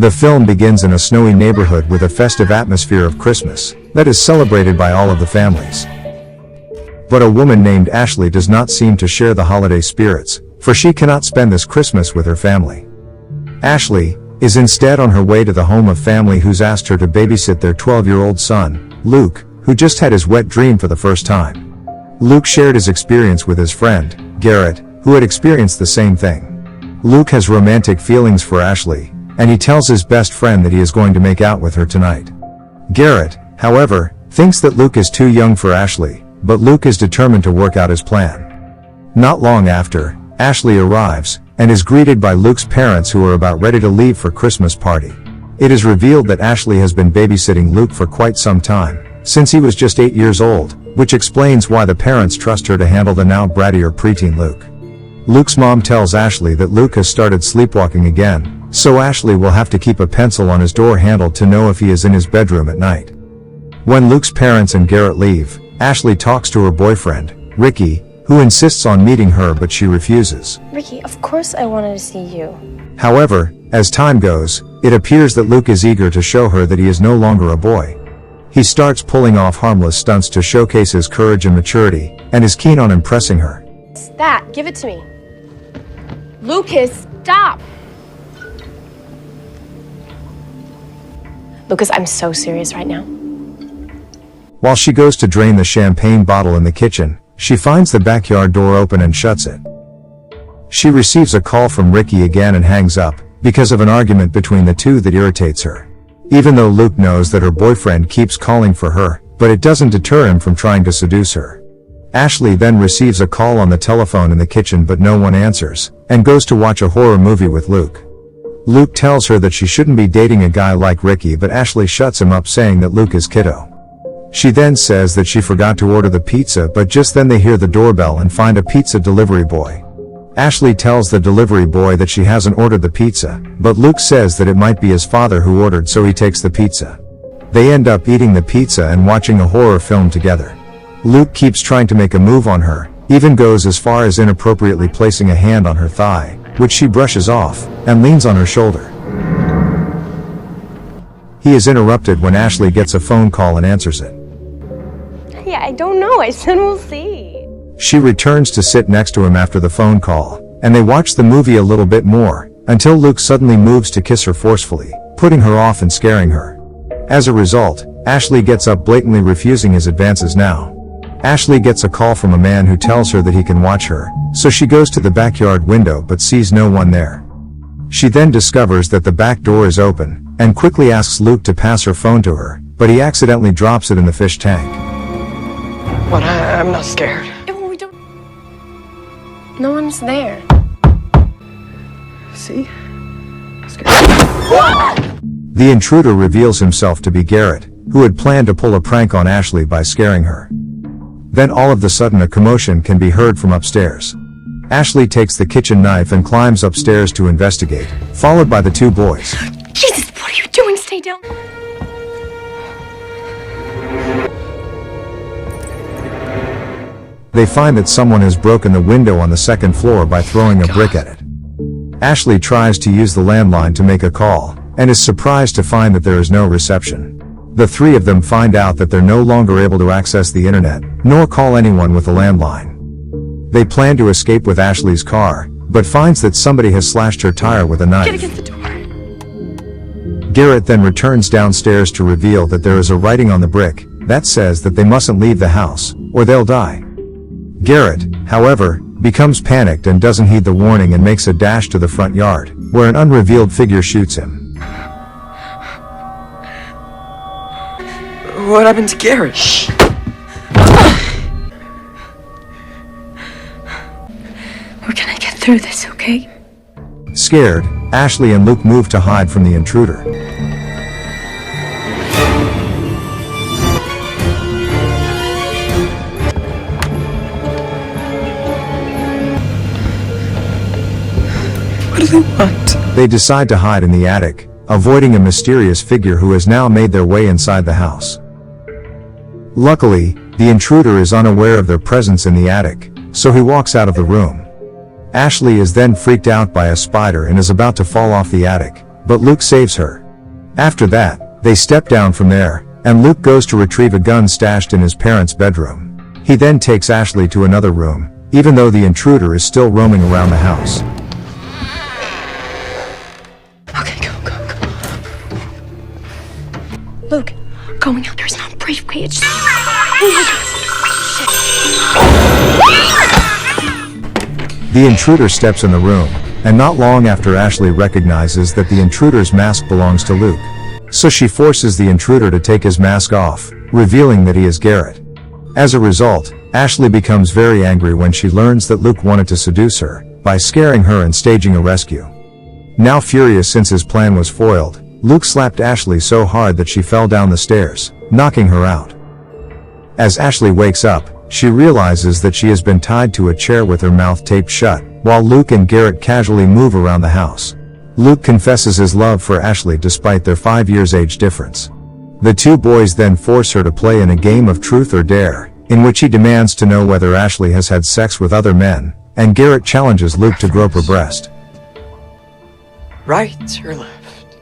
The film begins in a snowy neighborhood with a festive atmosphere of Christmas that is celebrated by all of the families. But a woman named Ashley does not seem to share the holiday spirits, for she cannot spend this Christmas with her family. Ashley is instead on her way to the home of family who's asked her to babysit their 12-year-old son, Luke, who just had his wet dream for the first time. Luke shared his experience with his friend, Garrett, who had experienced the same thing. Luke has romantic feelings for Ashley, and he tells his best friend that he is going to make out with her tonight. Garrett, however, thinks that Luke is too young for Ashley, but Luke is determined to work out his plan. Not long after, Ashley arrives, and is greeted by Luke's parents who are about ready to leave for Christmas party. It is revealed that Ashley has been babysitting Luke for quite some time, since he was just 8 years old, which explains why the parents trust her to handle the now brattier preteen Luke. Luke's mom tells Ashley that Luke has started sleepwalking again, so Ashley will have to keep a pencil on his door handle to know if he is in his bedroom at night. When Luke's parents and Garrett leave, Ashley talks to her boyfriend, Ricky, who insists on meeting her but she refuses. Ricky, of course I wanted to see you. However, as time goes, it appears that Luke is eager to show her that he is no longer a boy. He starts pulling off harmless stunts to showcase his courage and maturity, and is keen on impressing her. That, give it to me. Lucas, stop! Lucas, I'm so serious right now. While she goes to drain the champagne bottle in the kitchen, she finds the backyard door open and shuts it. She receives a call from Ricky again and hangs up, because of an argument between the two that irritates her. Even though Luke knows that her boyfriend keeps calling for her, but it doesn't deter him from trying to seduce her. Ashley then receives a call on the telephone in the kitchen but no one answers, and goes to watch a horror movie with Luke. Luke tells her that she shouldn't be dating a guy like Ricky, but Ashley shuts him up saying that Luke is kiddo. She then says that she forgot to order the pizza, but just then they hear the doorbell and find a pizza delivery boy. Ashley tells the delivery boy that she hasn't ordered the pizza, but Luke says that it might be his father who ordered, so he takes the pizza. They end up eating the pizza and watching a horror film together. Luke keeps trying to make a move on her, even goes as far as inappropriately placing a hand on her thigh, which she brushes off, and leans on her shoulder. He is interrupted when Ashley gets a phone call and answers it. Yeah, I don't know, I said we'll see. She returns to sit next to him after the phone call, and they watch the movie a little bit more, until Luke suddenly moves to kiss her forcefully, putting her off and scaring her. As a result, Ashley gets up, blatantly refusing his advances now. Ashley gets a call from a man who tells her that he can watch her, so she goes to the backyard window but sees no one there. She then discovers that the back door is open, and quickly asks Luke to pass her phone to her, but he accidentally drops it in the fish tank. But I'm not scared. We don't... No one's there. See? I'm scared. The intruder reveals himself to be Garrett, who had planned to pull a prank on Ashley by scaring her. Then all of a sudden a commotion can be heard from upstairs. Ashley takes the kitchen knife and climbs upstairs to investigate, followed by the two boys. Jesus, what are you doing? Stay down. They find that someone has broken the window on the second floor by throwing a brick at it. Ashley tries to use the landline to make a call, and is surprised to find that there is no reception. The three of them find out that they're no longer able to access the internet, nor call anyone with the landline. They plan to escape with Ashley's car, but finds that somebody has slashed her tire with a knife. Get against the door. Garrett then returns downstairs to reveal that there is a writing on the brick that says that they mustn't leave the house, or they'll die. Garrett, however, becomes panicked and doesn't heed the warning and makes a dash to the front yard, where an unrevealed figure shoots him. What happened to Garrett? Shh. We're gonna get through this, okay? Scared, Ashley and Luke move to hide from the intruder. What do they want? They decide to hide in the attic, avoiding a mysterious figure who has now made their way inside the house. Luckily, the intruder is unaware of their presence in the attic, so he walks out of the room. Ashley is then freaked out by a spider and is about to fall off the attic, but Luke saves her. After that, they step down from there, and Luke goes to retrieve a gun stashed in his parents' bedroom. He then takes Ashley to another room, even though the intruder is still roaming around the house. Okay, go. Luke, going out there's no briefcase. The intruder steps in the room, and not long after Ashley recognizes that the intruder's mask belongs to Luke. So she forces the intruder to take his mask off, revealing that he is Garrett. As a result, Ashley becomes very angry when she learns that Luke wanted to seduce her, by scaring her and staging a rescue. Now furious since his plan was foiled, Luke slapped Ashley so hard that she fell down the stairs, knocking her out. As Ashley wakes up, she realizes that she has been tied to a chair with her mouth taped shut, while Luke and Garrett casually move around the house. Luke confesses his love for Ashley despite their 5 years age difference. The two boys then force her to play in a game of truth or dare, in which he demands to know whether Ashley has had sex with other men, and Garrett challenges Luke to grope her breast. Right or left?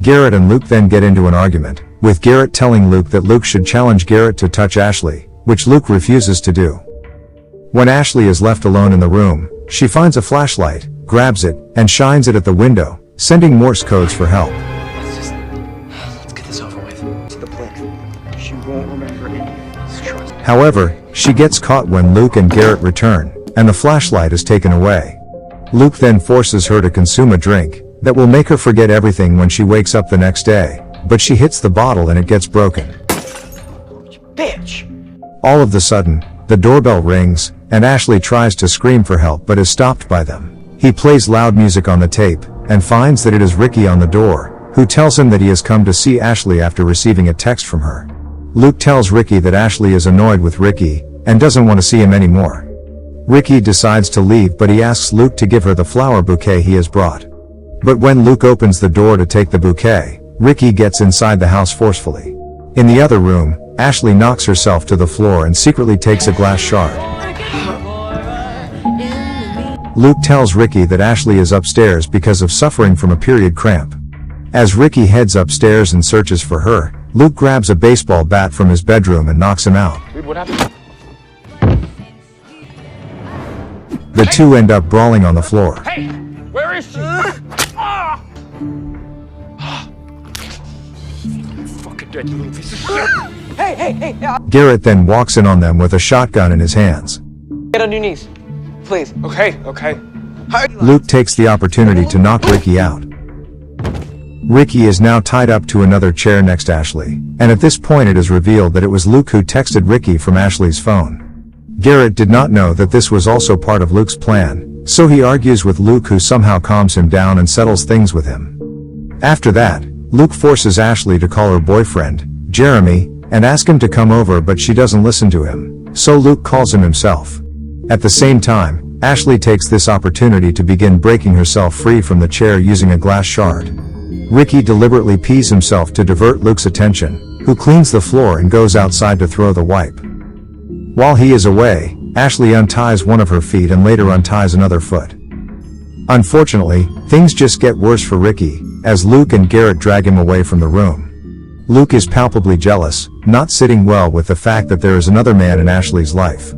Garrett and Luke then get into an argument, with Garrett telling Luke that Luke should challenge Garrett to touch Ashley, which Luke refuses to do. When Ashley is left alone in the room, she finds a flashlight, grabs it, and shines it at the window, sending Morse codes for help. Let's get this over with. It's the plan. She won't remember any of this. Trust me. However, she gets caught when Luke and Garrett return, and the flashlight is taken away. Luke then forces her to consume a drink that will make her forget everything when she wakes up the next day, but she hits the bottle and it gets broken. Bitch! All of a sudden, the doorbell rings, and Ashley tries to scream for help but is stopped by them. He plays loud music on the tape, and finds that it is Ricky on the door, who tells him that he has come to see Ashley after receiving a text from her. Luke tells Ricky that Ashley is annoyed with Ricky, and doesn't want to see him anymore. Ricky decides to leave but he asks Luke to give her the flower bouquet he has brought. But when Luke opens the door to take the bouquet, Ricky gets inside the house forcefully. In the other room, Ashley knocks herself to the floor and secretly takes a glass shard. Luke tells Ricky that Ashley is upstairs because of suffering from a period cramp. As Ricky heads upstairs and searches for her, Luke grabs a baseball bat from his bedroom and knocks him out. Dude, what happened? The two end up brawling on the floor. Hey! Where is she? Fucking dead, you little piece of shit! Hey! Garrett then walks in on them with a shotgun in his hands. Get on your knees. Please. Okay. Luke takes the opportunity to knock Ricky out. Ricky is now tied up to another chair next to Ashley, and at this point it is revealed that it was Luke who texted Ricky from Ashley's phone. Garrett did not know that this was also part of Luke's plan, so he argues with Luke, who somehow calms him down and settles things with him. After that, Luke forces Ashley to call her boyfriend, Jeremy, and ask him to come over, but she doesn't listen to him, so Luke calls him himself. At the same time, Ashley takes this opportunity to begin breaking herself free from the chair using a glass shard. Ricky deliberately pees himself to divert Luke's attention, who cleans the floor and goes outside to throw the wipe. While he is away, Ashley unties one of her feet and later unties another foot. Unfortunately, things just get worse for Ricky, as Luke and Garrett drag him away from the room. Luke is palpably jealous, not sitting well with the fact that there is another man in Ashley's life.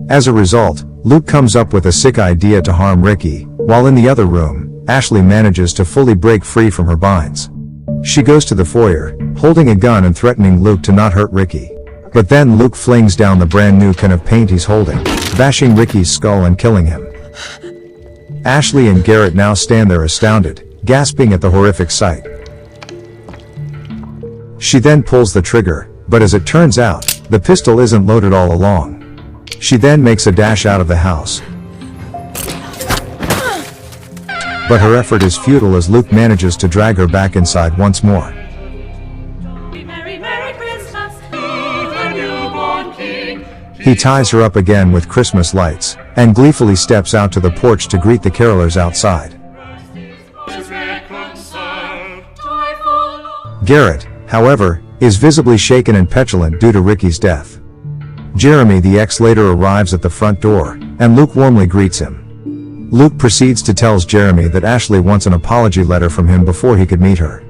As a result, Luke comes up with a sick idea to harm Ricky, while in the other room, Ashley manages to fully break free from her binds. She goes to the foyer, holding a gun and threatening Luke to not hurt Ricky. But then Luke flings down the brand new can of paint he's holding, bashing Ricky's skull and killing him. Ashley and Garrett now stand there astounded, gasping at the horrific sight. She then pulls the trigger, but as it turns out, the pistol isn't loaded all along. She then makes a dash out of the house. But her effort is futile as Luke manages to drag her back inside once more. He ties her up again with Christmas lights, and gleefully steps out to the porch to greet the carolers outside. Garrett, however, is visibly shaken and petulant due to Ricky's death. Jeremy the ex later arrives at the front door, and Luke warmly greets him. Luke proceeds to tell Jeremy that Ashley wants an apology letter from him before he could meet her.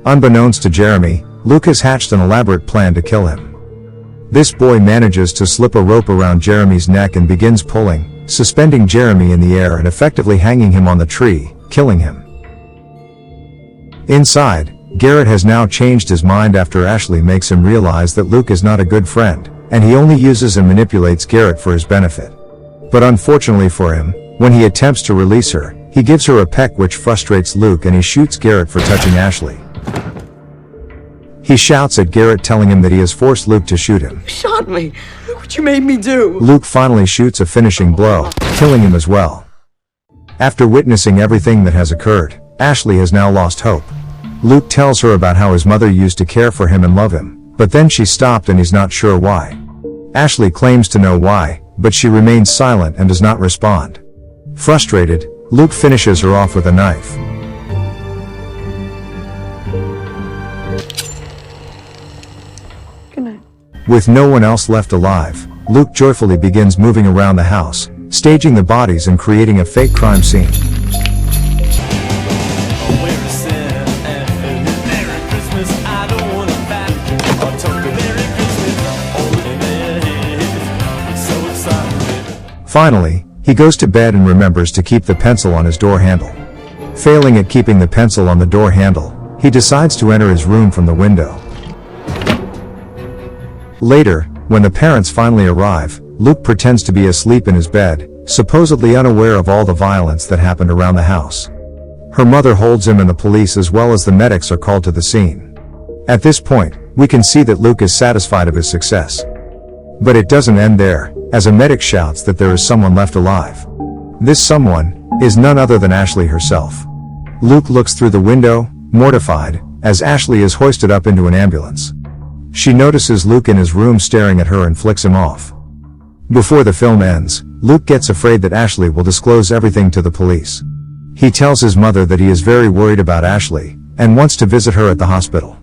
Unbeknownst to Jeremy, Luke has hatched an elaborate plan to kill him. This boy manages to slip a rope around Jeremy's neck and begins pulling, suspending Jeremy in the air and effectively hanging him on the tree, killing him. Inside, Garrett has now changed his mind after Ashley makes him realize that Luke is not a good friend, and he only uses and manipulates Garrett for his benefit. But unfortunately for him, when he attempts to release her, he gives her a peck which frustrates Luke and he shoots Garrett for touching Ashley. He shouts at Garrett telling him that he has forced Luke to shoot him. You shot me. Look what you made me do. Luke finally shoots a finishing blow, killing him as well. After witnessing everything that has occurred, Ashley has now lost hope. Luke tells her about how his mother used to care for him and love him, but then she stopped and he's not sure why. Ashley claims to know why, but she remains silent and does not respond. Frustrated, Luke finishes her off with a knife. Good night. With no one else left alive, Luke joyfully begins moving around the house, staging the bodies and creating a fake crime scene. Finally, he goes to bed and remembers to keep the pencil on his door handle. Failing at keeping the pencil on the door handle, he decides to enter his room from the window. Later, when the parents finally arrive, Luke pretends to be asleep in his bed, supposedly unaware of all the violence that happened around the house. Her mother holds him and the police as well as the medics are called to the scene. At this point, we can see that Luke is satisfied of his success. But it doesn't end there, as a medic shouts that there is someone left alive. This someone is none other than Ashley herself. Luke looks through the window, mortified, as Ashley is hoisted up into an ambulance. She notices Luke in his room staring at her and flicks him off. Before the film ends, Luke gets afraid that Ashley will disclose everything to the police. He tells his mother that he is very worried about Ashley, and wants to visit her at the hospital.